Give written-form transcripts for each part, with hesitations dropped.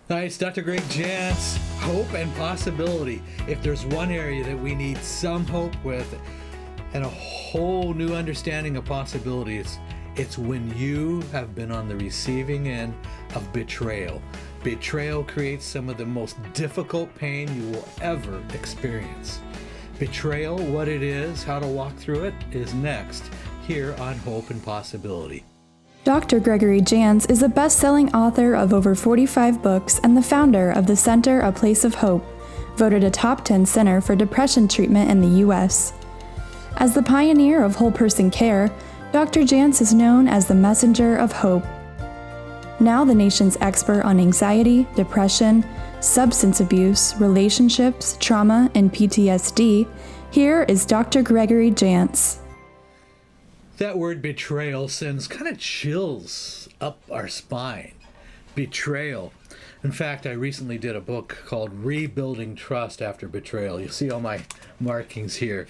Hi, it's Dr. Greg Jantz. Hope and possibility. If there's one area that we need some hope with and a whole new understanding of possibilities, it's when you have been on the receiving end of betrayal. Betrayal creates some of the most difficult pain you will ever experience. Betrayal, what it is, how to walk through it, is next here on Hope and Possibility. Dr. Gregory Jantz is a best-selling author of over 45 books and the founder of the Center A Place of Hope, voted a top 10 center for depression treatment in the U.S. As the pioneer of whole person care, Dr. Jantz is known as the messenger of hope. Now the nation's expert on anxiety, depression, substance abuse, relationships, trauma, and PTSD, here is Dr. Gregory Jantz. That word betrayal sends kind of chills up our spine. Betrayal. In fact, I recently did a book called Rebuilding Trust After Betrayal. You see all my markings here.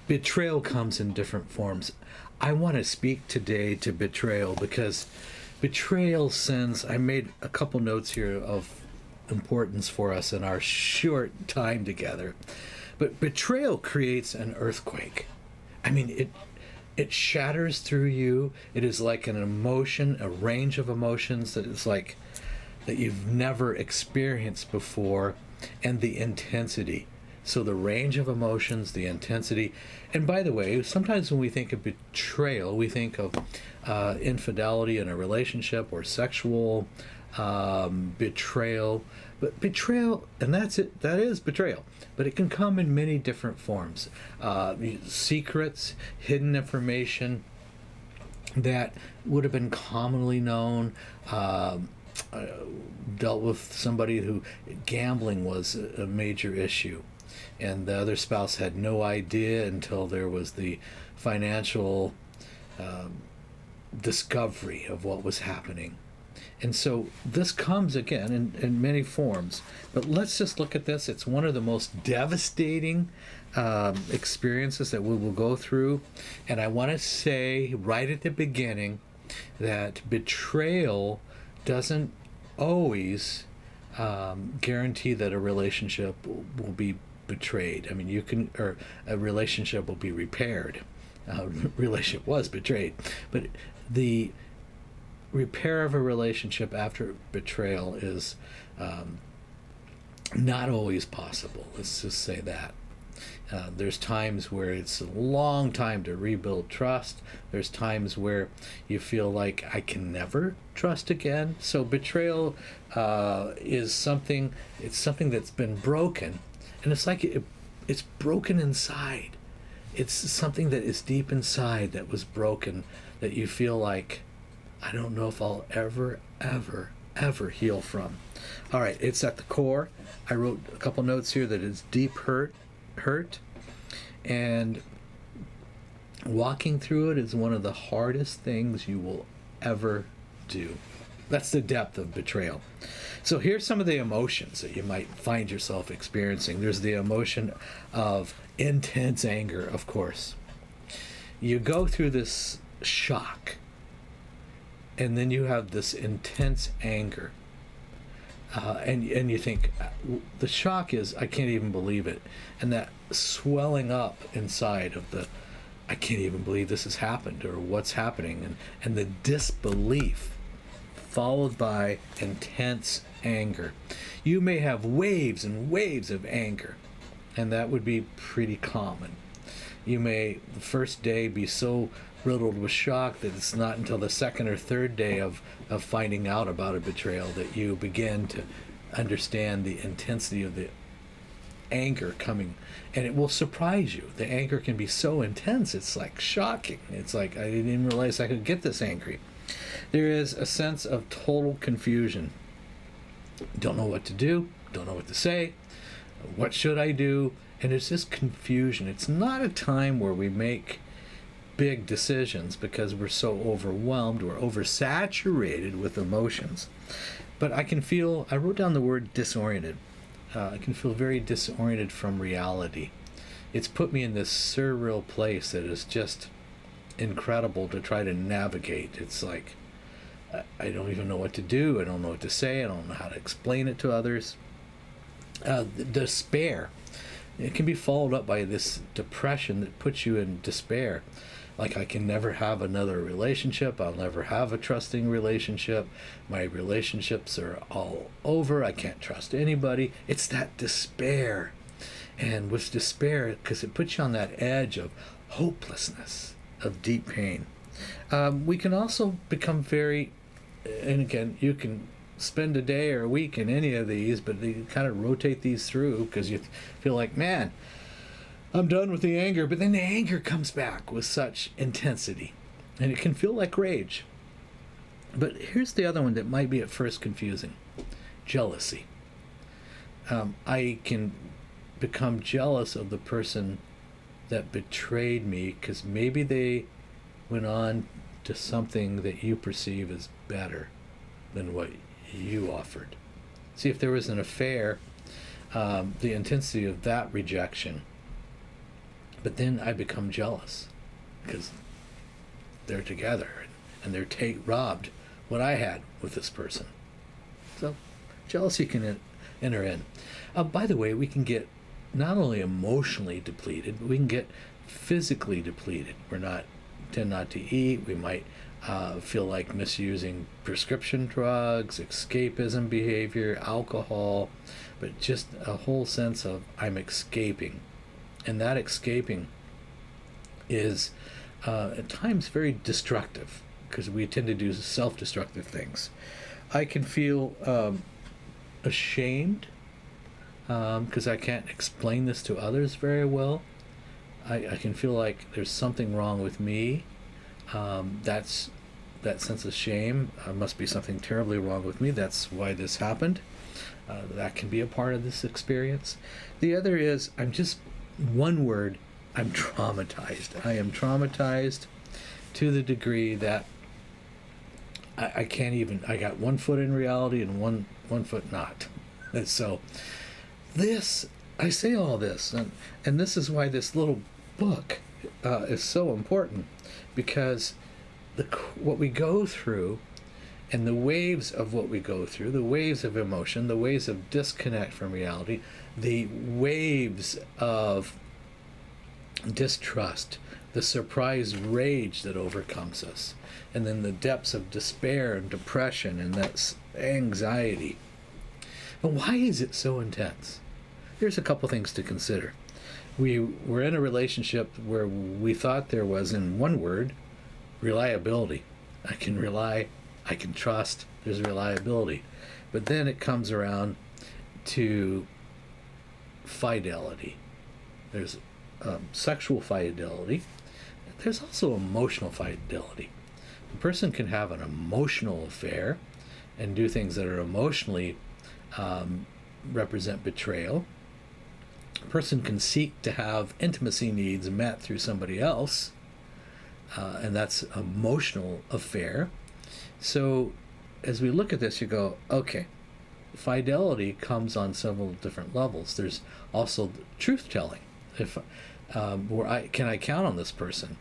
Betrayal comes in different forms. I want to speak today to betrayal because betrayal sends, I made a couple notes here of importance for us in our short time together. But betrayal creates an earthquake. I mean, it shatters through you. It is like an emotion, a range of emotions that is like that you've never experienced before, and the intensity. So the range of emotions, the intensity. And by the way, sometimes when we think of betrayal, we think of infidelity in a relationship or sexual betrayal. But betrayal, and that's it, that is betrayal. But it can come in many different forms. Secrets, hidden information that would have been commonly known, dealt with somebody who gambling was a major issue. And the other spouse had no idea until there was the financial discovery of what was happening. And so this comes again in many forms. But let's just look at this. It's one of the most devastating experiences that we will go through. And I want to say right at the beginning that betrayal doesn't always guarantee that a relationship will be betrayed. I mean, or a relationship will be repaired. Relationship was betrayed. But the repair of a relationship after betrayal is not always possible. Let's just say that. There's times where it's a long time to rebuild trust. There's times where you feel like I can never trust again. So betrayal is something that's been broken. And it's like it's broken inside. It's something that is deep inside that was broken, that you feel like, I don't know if I'll ever heal from. All right, it's at the core. I wrote a couple notes here that it's deep hurt, and walking through it is one of the hardest things you will ever do. That's the depth of betrayal. So here's some of the emotions that you might find yourself experiencing. There's the emotion of intense anger, of course. You go through this shock, and then you have this intense anger. And you think, the shock is, I can't even believe it. And that swelling up inside of the, I can't even believe this has happened, or what's happening. And the disbelief followed by intense anger. You may have waves and waves of anger, and that would be pretty common. You may, the first day, be so riddled with shock that it's not until the second or third day of finding out about a betrayal that you begin to understand the intensity of the anger coming, and it will surprise you. The anger can be so intense, it's like shocking. It's like, I didn't even realize I could get this angry. There is a sense of total confusion. Don't know what to do, don't know what to say, what should I do? And it's just confusion. It's not a time where we make big decisions because we're so overwhelmed, we're oversaturated with emotions. But I wrote down the word disoriented. I can feel very disoriented from reality. It's put me in this surreal place that is just incredible to try to navigate. It's like, I don't even know what to do. I don't know what to say. I don't know how to explain it to others. Despair. It can be followed up by this depression that puts you in despair. Like, I can never have another relationship. I'll never have a trusting relationship. My relationships are all over. I can't trust anybody. It's that despair. And with despair, because it puts you on that edge of hopelessness, of deep pain. We can also become very, and again, you can spend a day or a week in any of these, but you kind of rotate these through because you feel like, man, I'm done with the anger. But then the anger comes back with such intensity, and it can feel like rage. But here's the other one that might be at first confusing: jealousy. I can become jealous of the person that betrayed me because maybe they went on to something that you perceive as better than what you offered. See, if there was an affair, the intensity of that rejection, but then I become jealous because they're together and they're robbed what I had with this person. So jealousy can enter in. By the way, we can get not only emotionally depleted, but we can get physically depleted. Tend not to eat. We might feel like misusing prescription drugs, escapism behavior, alcohol, but just a whole sense of I'm escaping. And that escaping is at times very destructive because we tend to do self-destructive things. I can feel ashamed because I can't explain this to others very well. I can feel like there's something wrong with me. That's that sense of shame. Must be something terribly wrong with me. That's why this happened. That can be a part of this experience. The other is, one word, I'm traumatized. I am traumatized to the degree that I can't even, I got one foot in reality and one foot not. And so I say all this, and this is why this little book is so important, because what we go through and the waves of what we go through, the waves of emotion, the waves of disconnect from reality, the waves of distrust, the surprise rage that overcomes us, and then the depths of despair and depression and that anxiety. And why is it so intense? Here's a couple things to consider. We were in a relationship where we thought there was, in one word, reliability. I can rely, I can trust, there's reliability. But then it comes around to fidelity. There's sexual fidelity. There's also emotional fidelity. A person can have an emotional affair and do things that are emotionally represent betrayal. A person can seek to have intimacy needs met through somebody else, and that's emotional affair. So as we look at this, you go, okay, fidelity comes on several different levels. There's also truth-telling. If can I count on this person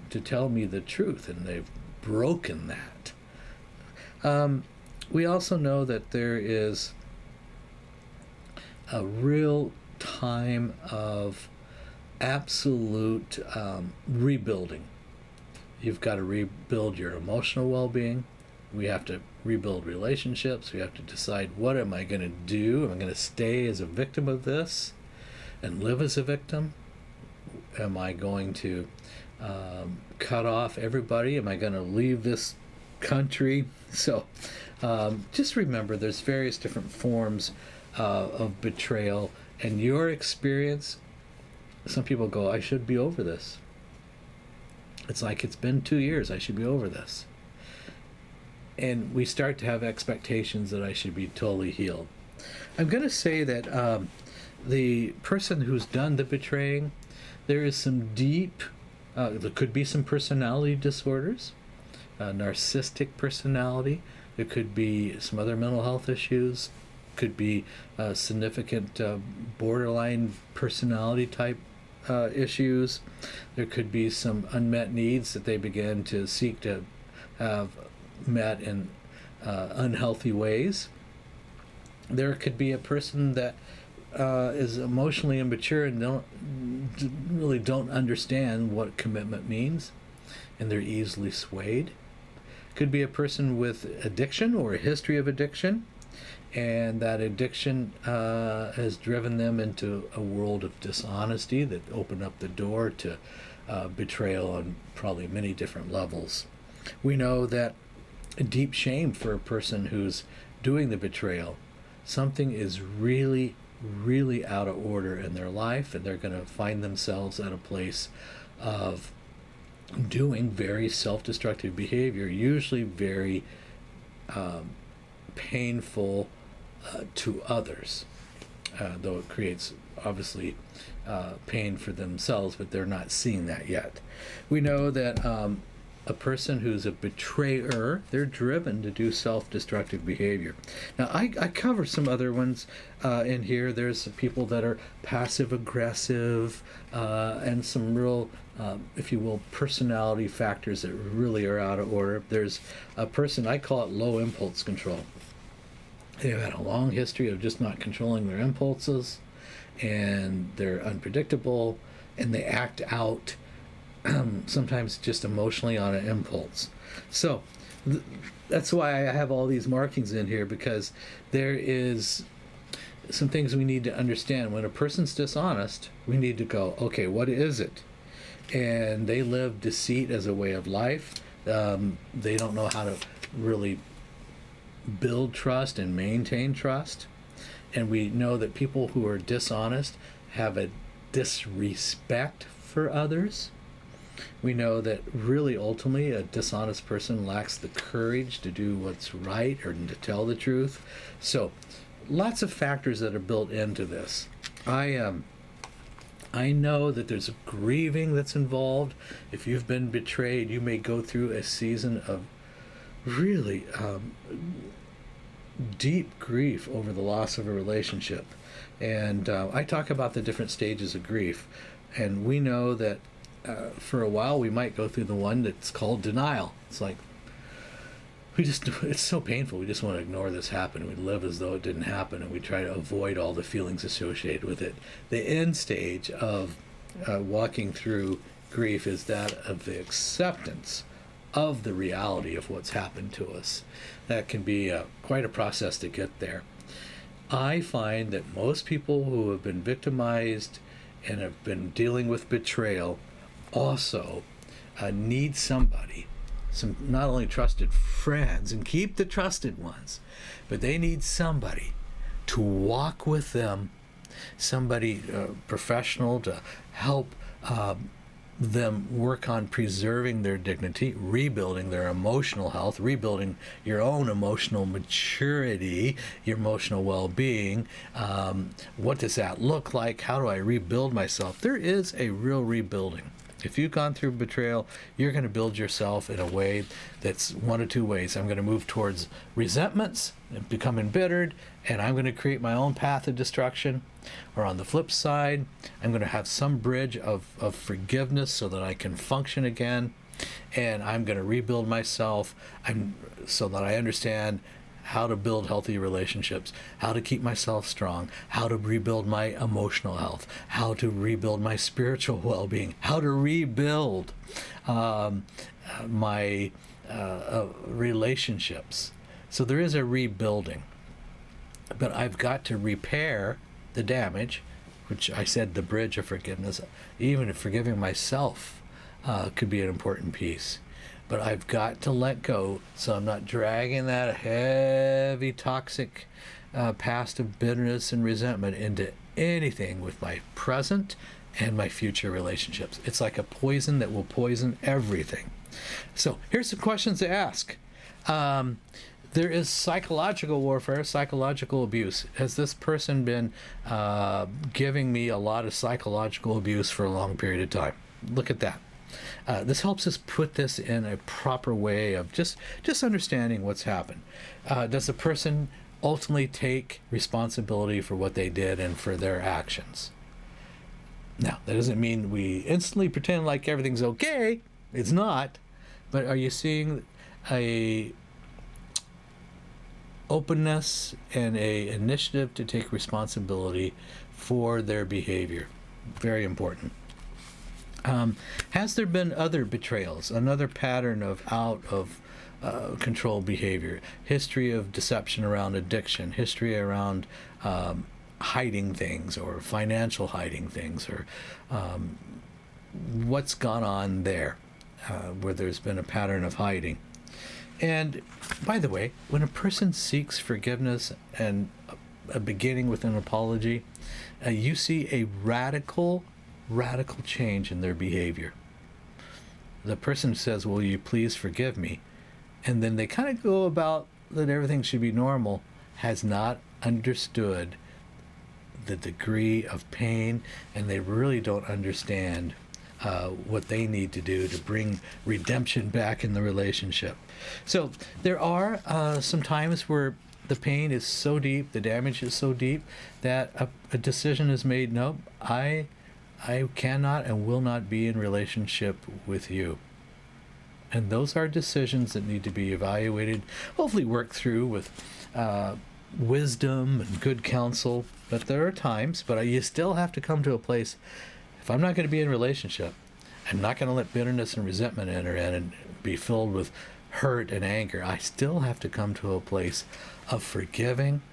to tell me the truth, and they've broken that. We also know that there is a real time of absolute rebuilding. You've got to rebuild your emotional well-being. We have to rebuild relationships. We have to decide, what am I going to do? Am I going to stay as a victim of this and live as a victim? Am I going to cut off everybody? Am I going to leave this country? So just remember, there's various different forms of betrayal. And your experience, some people go, I should be over this. It's like, it's been 2 years, I should be over this. And we start to have expectations that I should be totally healed. I'm going to say that the person who's done the betraying, there is some deep, there could be some personality disorders, narcissistic personality. There could be some other mental health issues. Could be significant borderline personality type issues. There could be some unmet needs that they begin to seek to have met in unhealthy ways. There could be a person that is emotionally immature and don't understand what commitment means, and they're easily swayed. Could be a person with addiction or a history of addiction, and that addiction has driven them into a world of dishonesty that opened up the door to betrayal on probably many different levels. We know that a deep shame for a person who's doing the betrayal, something is really, really out of order in their life, and they're going to find themselves at a place of doing very self-destructive behavior, usually very painful to others, though it creates obviously pain for themselves, but they're not seeing that yet. We know that a person who's a betrayer, they're driven to do self-destructive behavior. Now, I cover some other ones in here. There's people that are passive-aggressive and some real, if you will, personality factors that really are out of order. There's a person, I call it low impulse control. They've had a long history of just not controlling their impulses, and they're unpredictable, and they act out sometimes just emotionally on an impulse. So that's why I have all these markings in here, because there is some things we need to understand. When a person's dishonest, we need to go, okay, what is it? And they live deceit as a way of life. They don't know how to really build trust and maintain trust. And we know that people who are dishonest have a disrespect for others. We know that really ultimately a dishonest person lacks the courage to do what's right or to tell the truth. So lots of factors that are built into this. I know that there's grieving that's involved. If you've been betrayed, you may go through a season of really deep grief over the loss of a relationship. And I talk about the different stages of grief. And we know that for a while we might go through the one that's called denial. It's like, it's so painful, we just want to ignore this happen. We live as though it didn't happen, and we try to avoid all the feelings associated with it. The end stage of walking through grief is that of the acceptance of the reality of what's happened to us. That can be quite a process to get there. I find that most people who have been victimized and have been dealing with betrayal also need somebody, some not only trusted friends, and keep the trusted ones, but they need somebody to walk with them, somebody professional to help them work on preserving their dignity, rebuilding their emotional health, rebuilding your own emotional maturity, your emotional well-being. What does that look like? How do I rebuild myself? There is a real rebuilding. If you've gone through betrayal, you're going to build yourself in a way that's one of two ways. I'm going to move towards resentments and become embittered, and I'm going to create my own path of destruction. Or on the flip side, I'm going to have some bridge of forgiveness so that I can function again, and I'm going to rebuild myself so that I understand how to build healthy relationships, how to keep myself strong, how to rebuild my emotional health, how to rebuild my spiritual well-being, how to rebuild my relationships. So there is a rebuilding. But I've got to repair the damage, which I said the bridge of forgiveness. Even forgiving myself could be an important piece. But I've got to let go so I'm not dragging that heavy, toxic past of bitterness and resentment into anything with my present and my future relationships. It's like a poison that will poison everything. So here's some questions to ask. There is psychological warfare, psychological abuse. Has this person been giving me a lot of psychological abuse for a long period of time? Look at that. This helps us put this in a proper way of just understanding what's happened. Does the person ultimately take responsibility for what they did and for their actions? Now, that doesn't mean we instantly pretend like everything's okay. It's not. But are you seeing a openness and a initiative to take responsibility for their behavior. Very important. Has there been other betrayals, another pattern of out of control behavior, history of deception around addiction, history around hiding things or financial hiding things, or what's gone on there where there's been a pattern of hiding? And by the way, when a person seeks forgiveness and a beginning with an apology, you see a radical change in their behavior. The person says, "Will you please forgive me?" And then they kind of go about that everything should be normal, has not understood the degree of pain, and they really don't understand what they need to do to bring redemption back in the relationship. So there are some times where the pain is so deep, the damage is so deep, that a decision is made, no, I cannot and will not be in relationship with you. And those are decisions that need to be evaluated, hopefully worked through with wisdom and good counsel. But there are times, but you still have to come to a place, if I'm not going to be in a relationship, I'm not going to let bitterness and resentment enter in and be filled with hurt and anger. I still have to come to a place of forgiving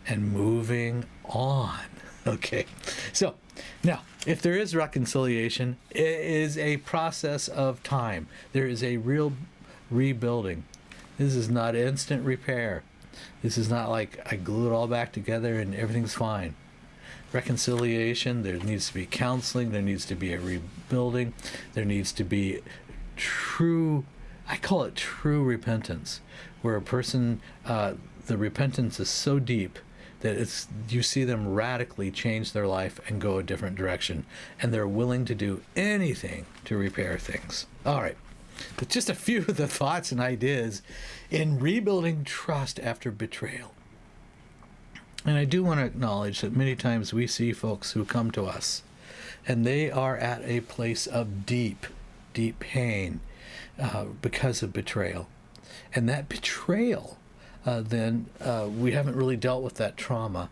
and moving on. Okay, so now, if there is reconciliation, it is a process of time. There is a real rebuilding. This is not instant repair. This is not like I glue it all back together and everything's fine. Reconciliation, there needs to be counseling, there needs to be a rebuilding, there needs to be true, I call it true repentance, where a person, the repentance is so deep that you see them radically change their life and go a different direction, and they're willing to do anything to repair things. All right, but just a few of the thoughts and ideas in rebuilding trust after betrayal. And I do want to acknowledge that many times we see folks who come to us and they are at a place of deep pain because of betrayal. And that betrayal, then we haven't really dealt with that trauma.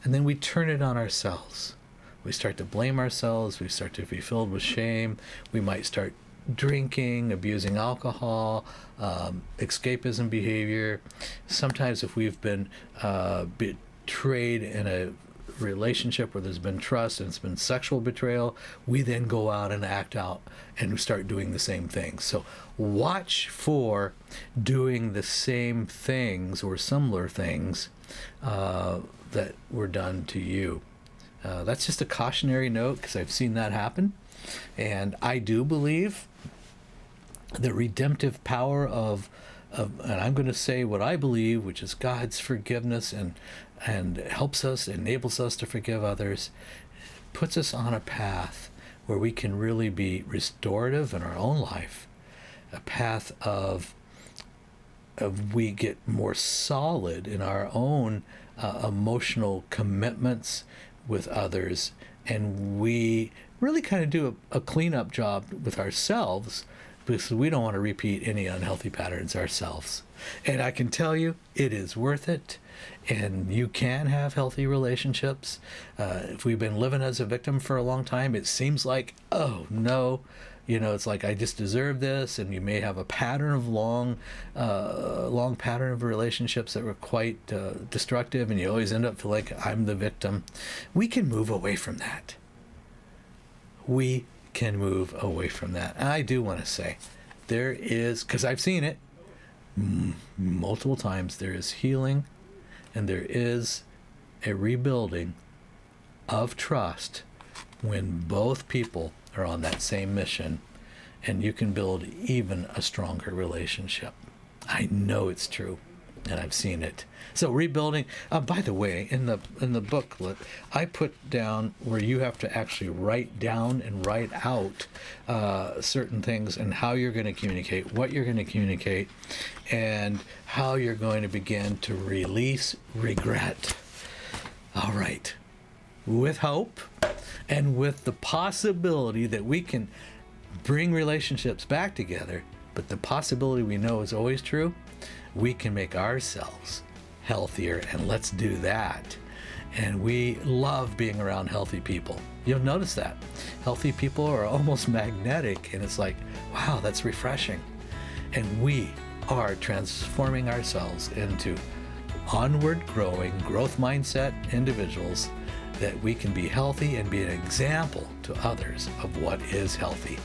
And then we turn it on ourselves. We start to blame ourselves. We start to be filled with shame. We might start drinking, abusing alcohol, escapism behavior. Sometimes if we've been betrayed in a relationship where there's been trust and it's been sexual betrayal, we then go out and act out and start doing the same things. So watch for doing the same things or similar things that were done to you. That's just a cautionary note, because I've seen that happen. And I do believe the redemptive power of and I'm going to say what I believe, which is God's forgiveness and helps us, enables us to forgive others, puts us on a path where we can really be restorative in our own life, a path of we get more solid in our own emotional commitments with others, and we really kind of do a cleanup job with ourselves, because we don't want to repeat any unhealthy patterns ourselves. And I can tell you, it is worth it. And you can have healthy relationships. If we've been living as a victim for a long time, it seems like, oh no, it's like I just deserve this. And you may have a pattern of long pattern of relationships that were quite destructive, and you always end up feeling like I'm the victim. We can move away from that. We can move away from that. And I do want to say, there is, because I've seen it multiple times, there is healing and there is a rebuilding of trust when both people are on that same mission, and you can build even a stronger relationship. I know it's true, and I've seen it. So rebuilding, by the way, in the booklet, I put down where you have to actually write down and write out certain things, and how you're going to communicate, what you're going to communicate, and how you're going to begin to release regret. All right. With hope and with the possibility that we can bring relationships back together, but the possibility we know is always true, we can make ourselves healthier, and let's do that. And we love being around healthy people. You'll notice that. Healthy people are almost magnetic, and it's like, wow, that's refreshing. And we are transforming ourselves into onward growing, growth mindset individuals that we can be healthy and be an example to others of what is healthy.